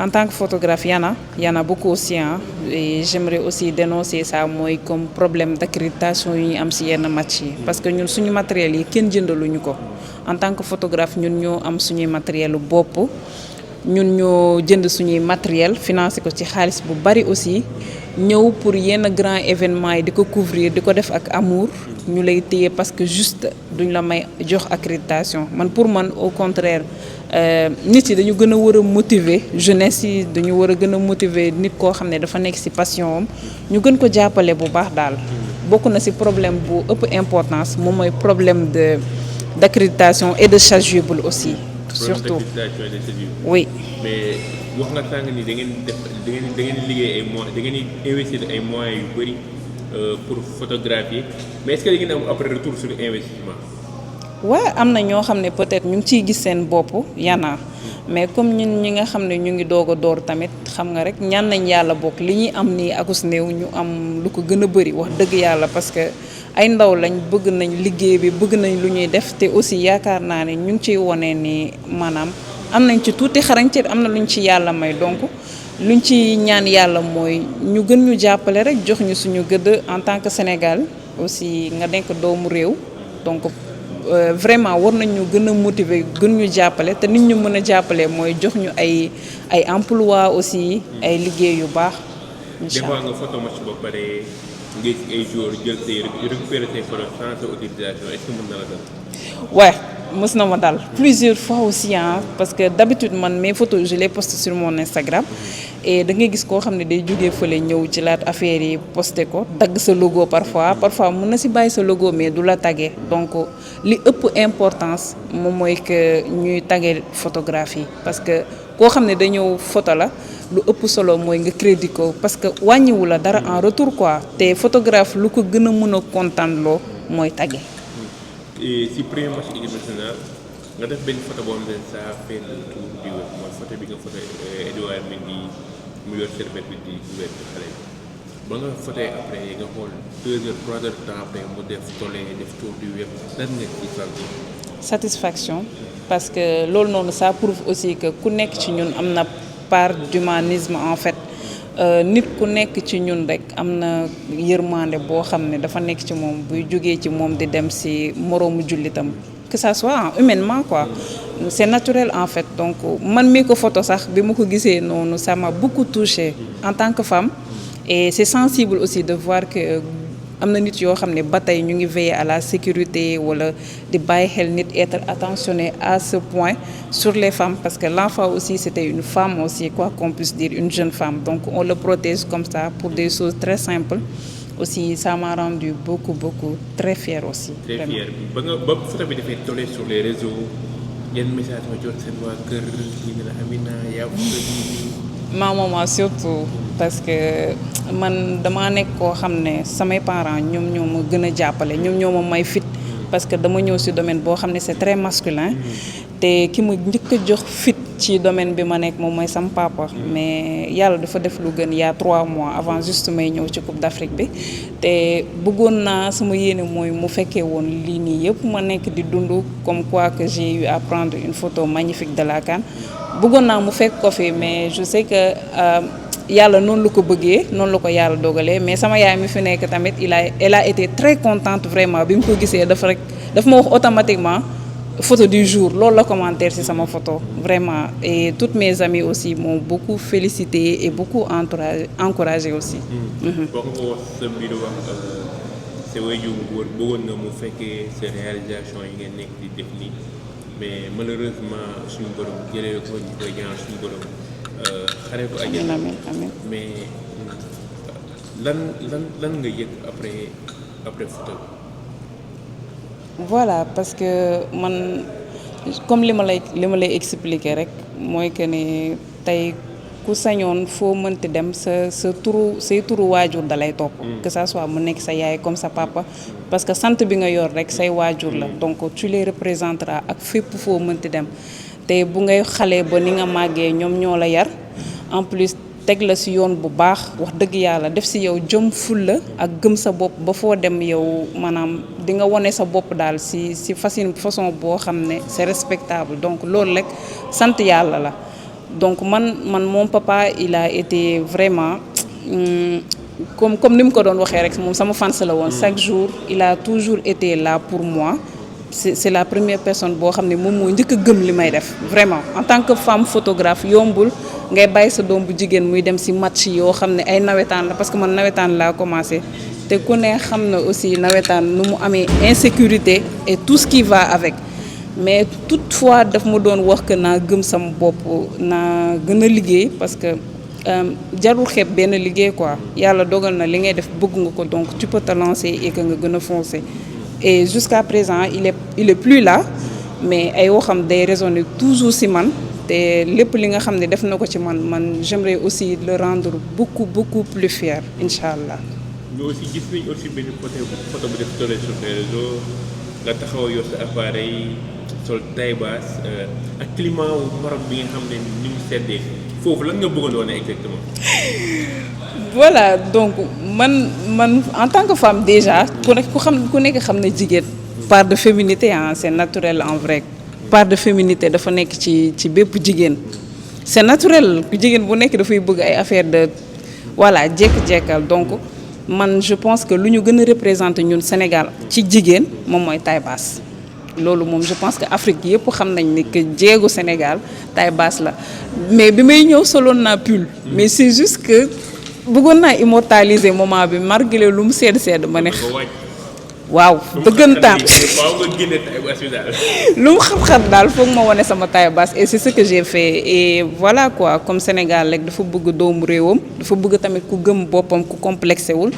En tant que photographe, il y en a beaucoup aussi, hein, et j'aimerais aussi dénoncer ça, moi, comme problème d'accréditation am ci yenn match yi. Parce que ñun suñu matériel yi kenn jëndaluñu ko. En tant que photographe, ñun ñoo am suñuy matériel bopp, ñun ñoo jënd suñuy matériel, financé ko ci xaalis bu bari aussi, ñëw pour yenn grand événement yi di ko couvrir, di ko def ak amour, ñu lay téye parce que juste duñ la may jox accréditation. Man pour man au contraire, nit yi dañu gën a war a motiver jeunesse yi, dañu war a gën a motiver nit koo xam ne dafa nekk ci passion am, ñu gën ko jàppale bu baax daal. Bokk na ci problème bu ëpp importance moom mooy problème d'accréditation et de chasuble aussi. Surtout. Oui. Mais wax nga sànq ni da ngeen liggéey ay moyens, da ngeen investir ay moyens yu bari pour photographier, mais est-ce que da ngeen am après retour sur investissement? Ouais, am na ñoo xam ne peut-être ñu ngi ciy gis seen bopp yana, mais comme ñun ñi nga xam ne ñu ngi doog a door tamit xam nga rek ñaan nañ yàlla bokk li ñuy am nii akus néew ñu am lu ko gën a bari wax dëgg yàlla, parce que ay ndaw lañ, bëgg nañ liggéey bi, bëgg nañ lu ñuy def te aussi yaakaar naa ne ñu ngi ciy wone ni maanaam am nañ ci tuuti xarañte, am na luñ ci yàlla may. Donc luñ ci ñaan yàlla mooy ñu gën ñu jàppale rek, jox ñu suñu gëdd en tant que Sénégal aussi nga nekk doomu réew. Donc vraiment war nañ ñu gën a motiver, gën ñu jàppale, te nit ñu mën a jàppale mooy jox ñu ay emploi aussi, ay liggéey yu baax. Des fois nga photo match ba pare nga gis ay joueurs jël say récupérer say photos sans sa autorisation, est-ce que mën na la dal? Ouais, mës na ma dal plusieurs fois aussi, hein, parce que d'habitude man mes photos je les poste sur mon Instagram et da ngay gis koo xam ne day jógee fële ñëw ci laat affaire yi posté ko, dagg sa logo parfois mën na ci bàyyi sa logo mais du la tagué. Donc li ëpp importance moom mooy que ñuy tagué photographie, parce que koo xam ne da ñëw photo la, lu ëpp solo mooy nga crédit ko, parce que wàññiwu la dara en retour quoi. Te photographe lu ko gën a mën a kontaan loo mooy tagué. Et si premier match équipe nationale nga def benn photo boo xam ne ça a fait le tour du web, mooy photo bi nga photo Edouard Mendy mu yor serviette bi di wet xale bi ba nga photo après nga xool 2 heures 3 heures de temps après mu def tollé def tour du web, lan nga ci sant? satisfaction parce que loolu noonu ça prouve aussi que ku nekk ci ñun am na part d'humanisme en fait. Nit ku nekk ci ñun rek am na yërmande boo xam ne dafa nekk ci moom buy jógee ci moom di dem ci moroomu jullitam que ça soit humainement quoi c'est naturel en fait donc man mii ko photo sax bi ma ko gisee noonu ça m'a beaucoup touchée en tant que femme et c'est sensible aussi de voir que am na nit yoo xam ne ba tey ñu ngi veiller à la sécurité wala di bàyyi xel nit être attentionné à ce point sur les femmes parce que l'enfant aussi c'était une femme aussi quoi qu'on puisse dire une jeune femme donc on le protège comme ça pour des choses très simples aussi ça m'a rendu beaucoup très fière aussi. Très fière ba photo bi dafay tollé sur les réseaux yenn message ma jot seen waa kër ñu ne la Amina yaa ma maman surtout parce que man damaa nekk koo xam ne samay parents ñoom ñoo ma gën a jàppale ñoom ñoo ma may fit parce que dama ñëw ci domaine boo xam ne c'est très masculin te ki ma njëkk a jox fit ci domaine bi ma nekk moom mooy sam papa mais yàlla dafa def lu gën il y a 3 mois avant juste may ñëw ci Coupe d'Afrique bi te bëggoon naa sama yéene mooy mu fekkee woon lii nii yëpp ma nekk di dund comme quoi que j'ai eu à prendre une photo magnifique de la CAN bëggoon naa mu fekk ko fi mais je sais que yàlla noonu la ko bëggee noonu la ko yàlla dogalee mais sama yaay mi fi nekk tamit elle a été très contente vraiment bi mu ko gisee dafa ma wax automatiquement photo du jour loolu la commentaire ci sama photo vraiment et toutes mes amies aussi m'ont beaucoup félicité et beaucoup encouragé aussi. boo ko wax sa biir wax sa waajur góor bëggoon na mu fekkee sa réalisation yi ngeen nekk di def nii mais malheureusement suñu borom jëlee ko ñu koy ñaan suñu borom xare ko àjjana. amiin mais lan nga yëg après photo bi. Voilà parce que man comme li ma lay expliquer rek mooy que ne tey ku sañoon foo mënti dem say turu waajur da lay topp. Que ça soit mu nekk sa yaay comme sa papa parce que sant bi nga yor rek say waajur la donc tu les représenteras ak fépp foo mënti dem te bu ngay xale ba ni nga màggee ñoom ñoo la yar en plus teg la ci yoon bu baax wax dëgg yàlla def ci yow jom fulla ak gëm sa bopp ba foo dem yow maanaam di nga wone sa bopp daal ci façon boo xam ne c'est respectable donc loolu rek sant yàlla la donc man mon papa il a été vraiment comme ni mu ko doon waxee rek moom sama fans la woon chaque jour il a toujours été là pour moi c'est la première personne boo xam ne moom moo njëkk a gëm li may def vraiment en tant que femme photographe yombul ngay bàyyi sa doom bu jigéen muy dem ci match yoo xam ne ay nawetaan la parce que man nawetaan laa commencé te ku ne xam na aussi nawetaan nu mu amee insécurité et tout ce qui va avec mais toutefois daf ma doon wax que naa gëm sama bopp naa gën a liggéey parce que jarul xeeb benn liggéey quoi yàlla dogal na li ngay def bëgg nga ko donc tu peux te lancer et que nga gën a foncer et jusqu'à présent il est plus là mais ay waxam day résonner toujours ci man te lépp li nga xam ne def na ko ci man j'aimerais aussi le rendre beaucoup plus fier incha allah. ñu aussi gis nañ aussi benn photo bu def tollé sur les réseaux nga taxaw yor sa appareil sol taille basse ak climat wu Maroc bi nga xam ne ni mu seddee foofu lan nga bëggoon wane exactement. Voilà donc man en tant que femme déjà ku nekk xam na jigéen part de féminité c'est naturel en vrai. part de féminité dafa nekk ci bépp jigéen c'est naturel jigéen bu nekk dafay bëgg ay affaire de voilà jékki-jékkal donc man je pense que lu ñu gën a représenter ñun Sénégal ci jigéen moom mooy taille basse loolu moom je pense que Afrique yëpp xam nañ ni que jéegu Sénégal taille basse la mais bi may ñëw soloon naa pull mais c'est juste que bëggoon naa immortaliser moment bi malgré lu mu sedd ma ne waaw dëggantaan lu mu xat-xat daal foog ma wane sama taille basse et c'est ce que j'ai fait et voilà quoi comme Sénégal rek dafa bëgg doomu réewam dafa bëgg tamit ku gëm boppam ku complexé wul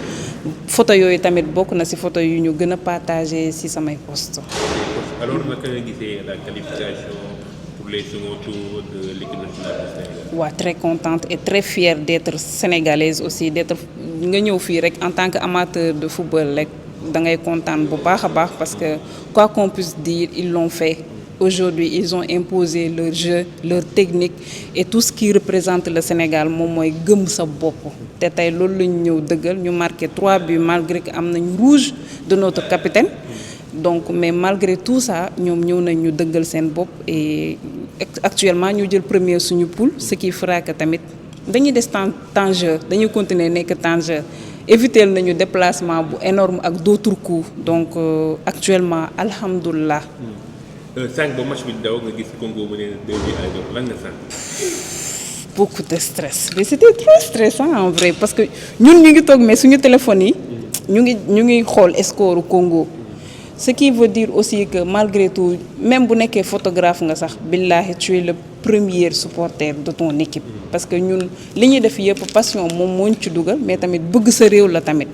photo yooyu tamit bokk na ci photo yu ñu gën a partager ci samay posts. Alors naka nga gisee la qualification pour les second tours de l'équipe nationale du Sénégal? waaw très contente et très fière d'être sénégalaise aussi d'être nga ñëw fii rek en tant que amateur de football rek. da ngay kontaan bu baax a baax parce que quoi qu'on puisse dire ils l'ont fait aujourd'hui ils ont imposé leur jeu leur technique et tout ce qui représente le Sénégal moom mooy gëm sa bopp te tey loolu lañu ñëw dëggal ñu marqué 3 buts malgré que am nañ rouge de notre capitaine donc mais malgré tout ça ñoom ñëw nañ ñu dëggal seen bopp et actuellement ñu jël premier suñu poule ce qui fera que tamit dañuy des temps jeu dañuy continuer nekk temps jeu éviter nañu déplacement bu énorme ak d'autres coûts donc actuellement alhamdulilah. sànq ba match bi daw nga gis Congo mu ne 2-0 lan nga sànq. Beaucoup de stress mais c'était très stressant en vrai parce que ñun ñu ngi toog mais suñu téléphone yi ñu ngi xool score Congo ce qui veut dire aussi que malgré tout même bu nekkee photographe nga sax billahi tu es le premier supporter de ton équipe parce que ñun li ñuy def yëpp passion moom moo ñu ci dugal mais tamit bëgg sa réew la tamit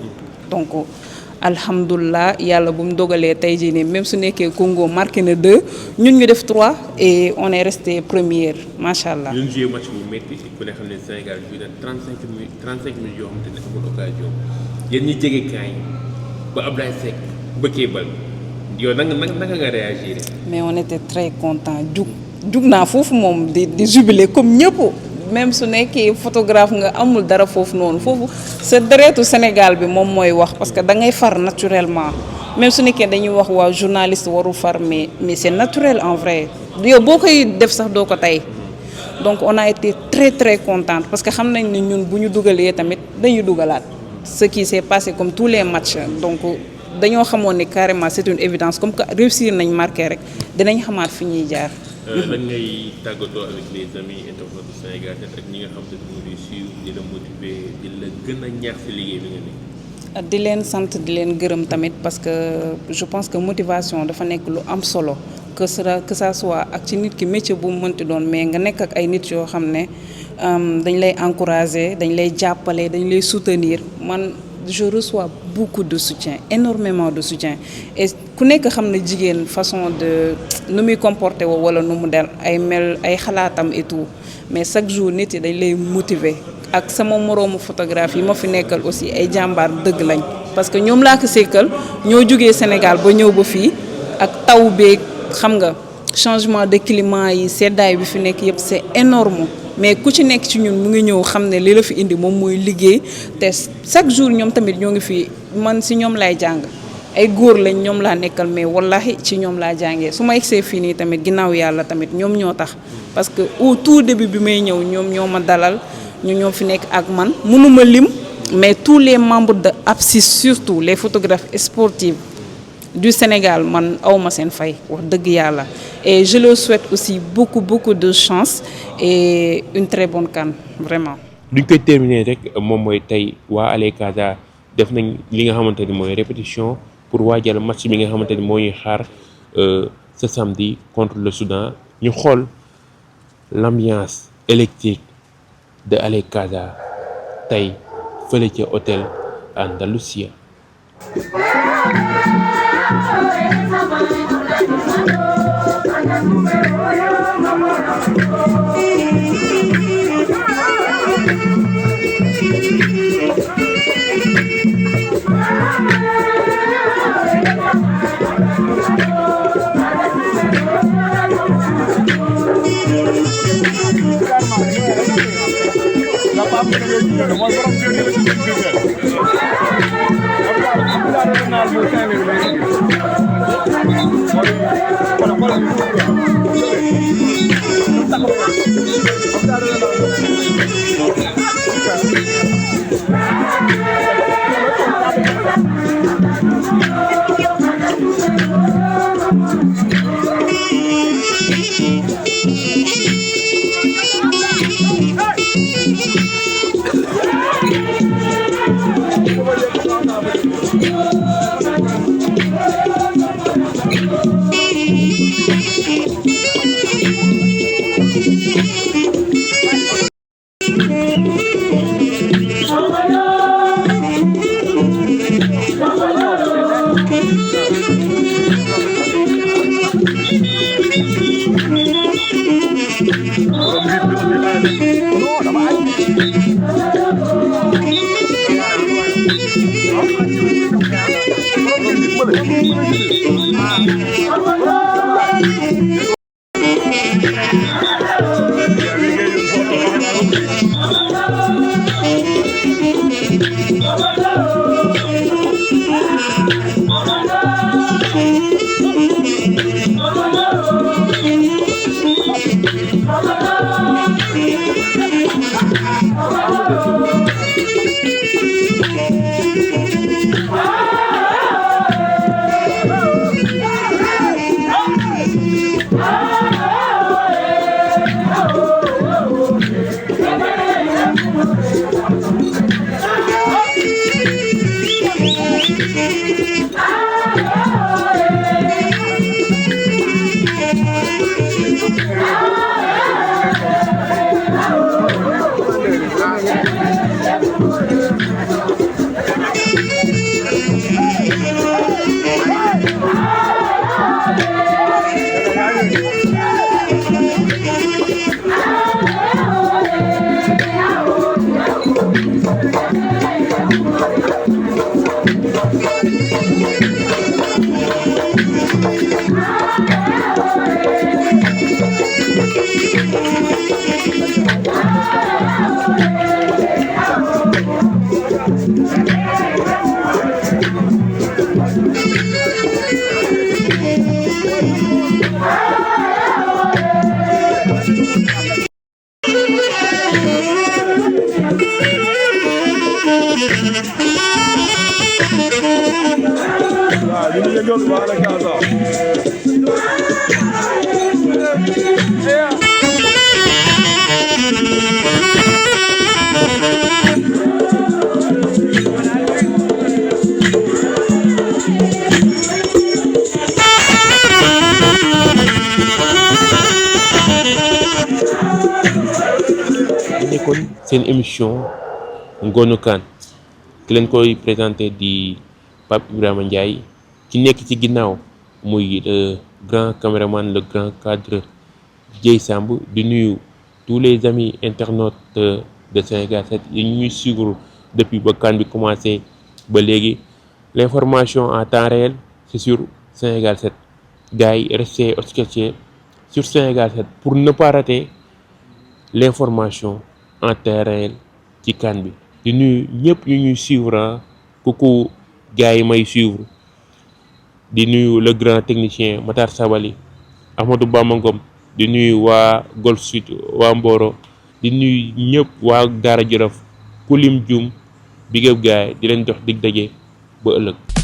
donc alhamdulilah yàlla bu mu dogalee tey jii nii même su nekkee Congo marqué na 2 ñun ñu def 3 et on est resté première macha allah. ñun joué match bu métti ku ne xam ne Sénégal joué na 35 minutes yoo xamante ne amul occasion yéen ñi jege kaay ba Ablaye Seck bëkkee bal yow naka nga réagir. mais on était très content jug naa foofu moom di jubiler comme ñëpp. même su nekkee photographe nga amul dara foofu noonu foofu sa deretu Sénégal bi moom mooy wax parce que da ngay far naturellement même su nekkee dañuy wax waa journaliste warul far mais c'est naturel en vrai yow boo koy def sax doo ko tey donc on a été très très contente parce que xam nañ ne ñun bu ñu dugalee tamit dañuy dugalaat ce qui s'est passé comme tous les matchs donc dañoo xamoon ne carrément c'est une évidence comme que réussir nañ marqué rek dinañ xamaat fi ñuy jaar. lan ngay tàggatoo avec les amis internautes du Sénégal ak ñi nga xam ne ñu ngi suivre di la motiver di la gën a ñaax ci liggéey bi nga nekk. di leen sant di leen gërëm tamit parce que je pense que motivation dafa nekk lu am solo que ça soit ak ci nit ki métier bu mu mënti doon mais nga nekk ak ay nit yoo xam ne dañ lay encourager dañ lay jàppale dañ lay soutenir man. Je reçois beaucoup de soutien, énormément de soutien. Et ku nekk xam na jigéen façon de nu muy comporter woo wala nu mu del ay mel ay xalaatam et tout mais chaque jour nit yi dañ lay motiver ak sama moroomu photographe yi ma fi nekkal aussi ay jàmbaar dëgg lañ parce que ñoom laa ko sekkal ñoo jógee Sénégal ba ñëw ba fii ak taw beeg xam nga changement de climat yi seddaay bi fi nekk yëpp c'est énorme mais ku ci nekk ci ñun mu ngi ñëw xam ne li la fi indi moom mooy liggéey te chaque jour ñoom tamit ñoo ngi fi man si ñoom lay jàng ay góor lañ ñoom laa nekkal mais wallahi ci ñoom laa jàngee su ma egsee fii nii tamit ginnaaw yàlla tamit ñoom ñoo tax parce que au tout début bi may ñëw ñoom ñoo ma dalal ñu ñoo fi nekk ak man mënuma lim mais tous les membres de APSIS surtout les photographes sportifs du Sénégal man awma seen fay wax dëgg yàlla et je leur souhaite aussi beaucoup de chance et une très bonne CAN vraiment. duñ koy terminer rek moom mooy tey waa Allez Casa def nañ li nga xamante ni mooy répétition pour waajal match bi nga xamante ni moo ñuy xaar ce samedi contre le Soudan ñu xool l'ambiance électrique de Allez Casa tey fële ca hôtel Andalusia. nekkoon seen émission Ngonou Kane ki leen koy présenté di Pape Ibrahima Ndiaye ci nekk ci ginnaaw muy le grand caméraman, le grand cadre Dieye Samb di nuyu tous les amis internautes de Sénégal 7 yi ñuy suivre depuis ba CAN bi commencé ba léegi. L'information en temps réel c'est sur Sénégal 7 gars yi restez scotchés sur Sénégal 7 pour ne pas rater l'information en temps réel ci CAN bi. di nuyu ñëpp ñu ñuy suivre coucou gars yi may suivre di nuyu le grand technicien Matar Sabali, Amadou Bamba Ngom, di nuyu waa Golf Sud, waa Mboro, di nuyu ñëpp waa Daara Jolof ku lim jum big up gars yi di leen jox dig daje ba ëllëg.